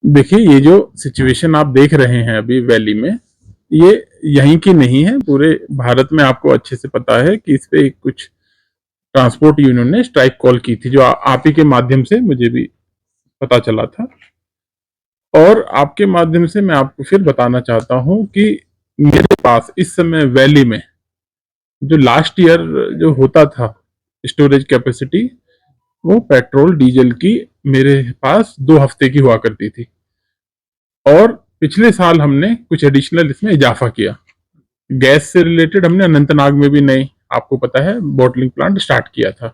देखिए, ये जो सिचुएशन आप देख रहे हैं अभी वैली में, ये यहीं की नहीं है, पूरे भारत में आपको अच्छे से पता है कि इस पे कुछ ट्रांसपोर्ट यूनियन ने स्ट्राइक कॉल की थी, जो आप ही के माध्यम से मुझे भी पता चला था। और आपके माध्यम से मैं आपको फिर बताना चाहता हूँ कि मेरे पास इस समय वैली में जो लास्ट ईयर जो होता था स्टोरेज कैपेसिटी, वो पेट्रोल डीजल की मेरे पास 2 हफ्ते की हुआ करती थी। और पिछले साल हमने कुछ एडिशनल इसमें इजाफा किया। गैस से रिलेटेड हमने अनंतनाग में भी नई, आपको पता है, बॉटलिंग प्लांट स्टार्ट किया था।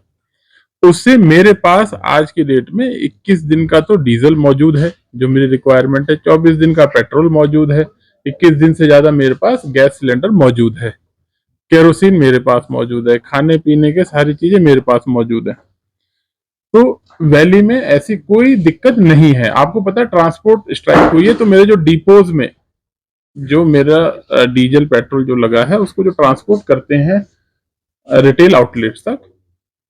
उससे मेरे पास आज की डेट में 21 दिन का तो डीजल मौजूद है जो मेरी रिक्वायरमेंट है, 24 दिन का पेट्रोल मौजूद है, 21 दिन से ज्यादा मेरे पास गैस सिलेंडर मौजूद है, केरोसिन मेरे पास मौजूद है, खाने पीने के सारी चीजें मेरे पास मौजूद है। तो वैली में ऐसी कोई दिक्कत नहीं है। आपको पता है ट्रांसपोर्ट स्ट्राइक हुई है तो मेरे जो डिपोज में जो मेरा डीजल पेट्रोल जो लगा है उसको जो ट्रांसपोर्ट करते हैं रिटेल आउटलेट्स तक,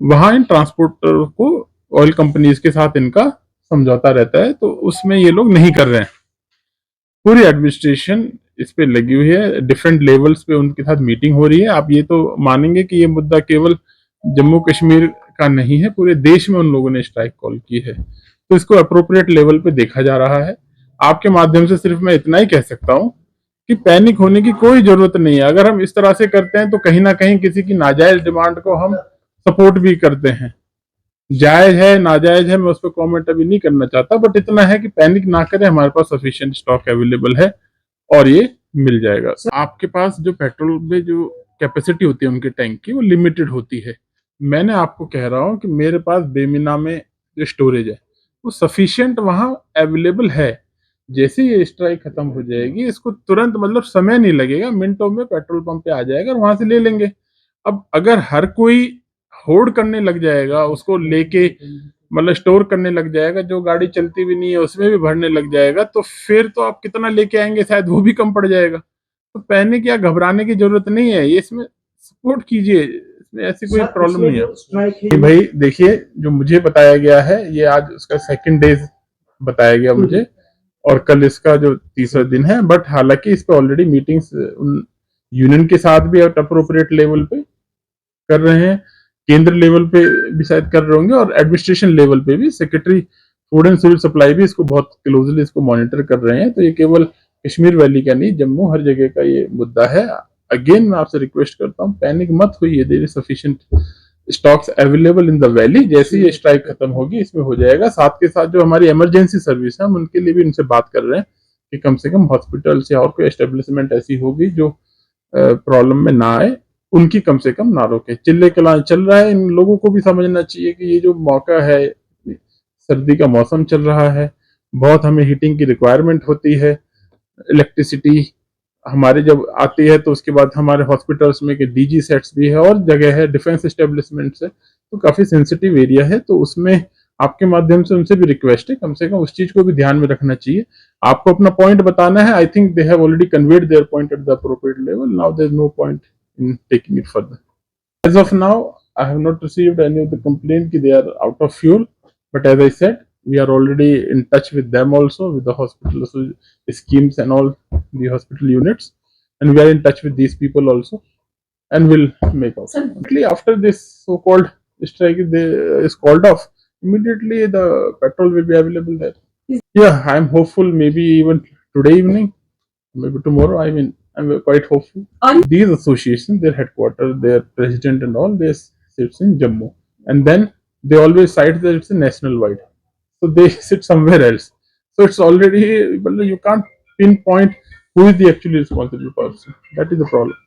वहां इन ट्रांसपोर्टर को ऑयल कंपनीज के साथ इनका समझौता रहता है, तो उसमें ये लोग नहीं कर रहे हैं। पूरी एडमिनिस्ट्रेशन इस पे लगी हुई है, डिफरेंट लेवल्स पे उनके साथ मीटिंग हो रही है। आप ये तो मानेंगे कि ये मुद्दा केवल जम्मू कश्मीर का नहीं है, पूरे देश में उन लोगों ने स्ट्राइक कॉल की है, तो इसको अप्रोप्रिएट लेवल पे देखा जा रहा है। आपके माध्यम से सिर्फ मैं इतना ही कह सकता हूं कि पैनिक होने की कोई जरूरत नहीं है। अगर हम इस तरह से करते हैं तो कहीं ना कहीं किसी की नाजायज डिमांड को हम सपोर्ट भी करते हैं। जायज है नाजायज है मैं उस पर कॉमेंट अभी नहीं करना चाहता, बट इतना है कि पैनिक ना करें, हमारे पास सफिशिएंट स्टॉक अवेलेबल है और ये मिल जाएगा। आपके पास जो पेट्रोल में जो कैपेसिटी होती है उनके टैंक की, वो लिमिटेड होती है। मैंने आपको कह रहा हूं कि मेरे पास बेमिना में जो स्टोरेज है वो सफिशिएंट वहां अवेलेबल है। जैसे ये स्ट्राइक खत्म हो जाएगी, इसको तुरंत, मतलब समय नहीं लगेगा, मिनटों में पेट्रोल पंप पे आ जाएगा और वहां से ले लेंगे। अब अगर हर कोई होल्ड करने लग जाएगा, उसको लेके मतलब स्टोर करने लग जाएगा, जो गाड़ी चलती भी नहीं है उसमें भी भरने लग जाएगा, तो फिर तो आप कितना लेके आएंगे, शायद वो भी कम पड़ जाएगा। तो पैनिक या घबराने की जरूरत नहीं है, ये इसमें सपोर्ट कीजिए, इसमें ऐसी कोई प्रॉब्लम नहीं है। भाई देखिए, जो मुझे बताया गया है ये आज उसका सेकंड डे बताया गया मुझे, और कल इसका जो तीसरा दिन है। बट हालांकि इस पे ऑलरेडी मीटिंग्स यूनियन के साथ भी अप्रोप्रिएट लेवल पे कर रहे हैं, केंद्र लेवल पे भी शायद कर रहे होंगे, और एडमिनिस्ट्रेशन लेवल पे भी secretary food and civil supply भी इसको बहुत क्लोजली इसको मॉनिटर कर रहे हैं। तो ये केवल कश्मीर वैली का नहीं, जम्मू हर जगह का ये मुद्दा है। अगेन मैं आपसे रिक्वेस्ट करता हूँ, पैनिक मत होइए, there is sufficient stocks available in the valley. जैसे ये स्ट्राइक खत्म होगी इसमें हो जाएगा। साथ के साथ जो हमारी इमरजेंसी सर्विस है हम उनके लिए भी उनसे बात कर रहे हैं कि कम से कम हॉस्पिटल्स या और कोई एस्टेब्लिशमेंट ऐसी होगी जो प्रॉब्लम में ना आए, उनकी कम से कम ना रोके। चिल्ले कला चल रहा है, इन लोगों को भी समझना चाहिए कि ये जो मौका है, सर्दी का मौसम चल रहा है, बहुत हमें हीटिंग की रिक्वायरमेंट होती है। इलेक्ट्रिसिटी हमारे जब आती है तो उसके बाद हमारे हॉस्पिटल्स में कि डीजी सेट्स भी है और जगह है, डिफेंस एस्टेब्लिशमेंट्स है, तो काफी सेंसिटिव एरिया है। तो उसमें आपके माध्यम से उनसे भी रिक्वेस्ट है, कम से कम उस चीज को भी ध्यान में रखना चाहिए। आपको अपना पॉइंट बताना है। I think they have already conveyed their point at the appropriate level, now there is no point in taking it further. As of now, I have not received any of the complaint that they are out of fuel. But as I said, we are already in touch with them also, with the hospital schemes and all the hospital units, and we are in touch with these people also, and will make out. Immediately after this so-called strike is called off, immediately the petrol will be available there. Yeah, I am hopeful. Maybe even today evening, maybe tomorrow. I mean, I'm quite hopeful. These associations, their headquarters, their president and all, they sits in Jammu, and then they always cite that it's a national wide, so they sit somewhere else. So it's already, well, you can't pinpoint who is the actually responsible person. That is the problem.